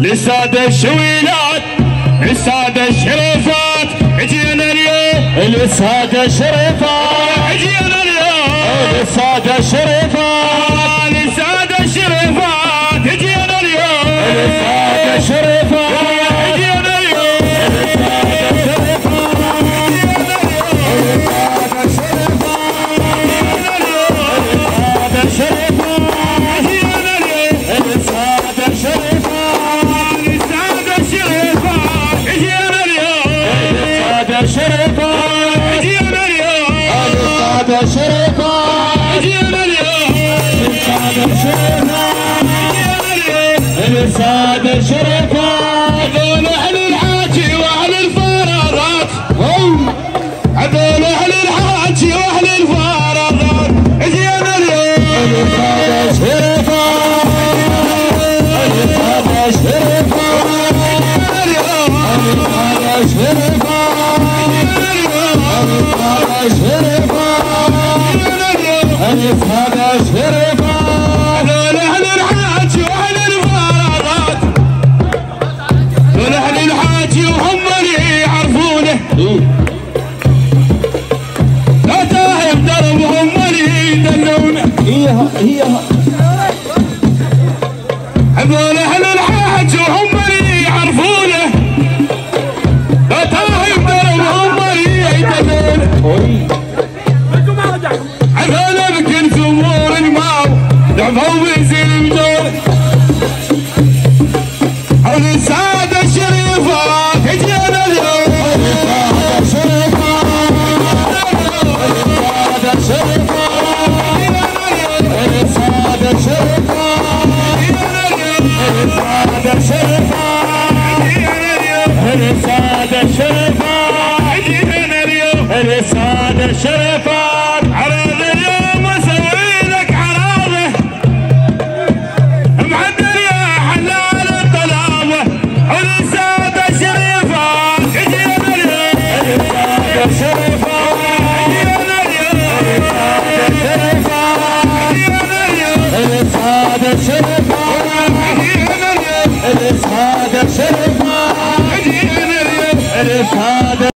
للسادة الشويلات للسادة الشريفات اجينا اليوم للسادة الشريفات اجينا اليوم للسادة الشريفات للسادة الشريفات اجينا اليوم للسادة الشريفات اجينا اليوم السادة الشريفات هذول أهل الحاجي وأهل الفراغات هذول أهل الحاجي وأهل الفراغات اجينا اليوم السادة الشريفات السادة الشريفات السادة الشريفات السادة الشريفات السادة الشريفات هذول أهل الحاجي وأهل الفراغات هذول أهل الحاجي وهم اللي يعرفونه لا تاهم دربهم اللي يدلونه هذول أهل الحاج وهم اللي يعرفونه لا تاهم دربهم اللي يدلونه هذول بكل ثمور الماو دعموا بيزيل بدون هذول السادة الشريفات اجينا اليوم السادة الشريفات السادة الشريفات عرض اليوم اسوي لك عراضه معدل يا حلال الطلابه السادة الشريفات اجينا اليوم السادة الشريفات اجينا اليوم السادة الشريفات اجينا اليوم السادة الشريفات اجينا اليوم السادة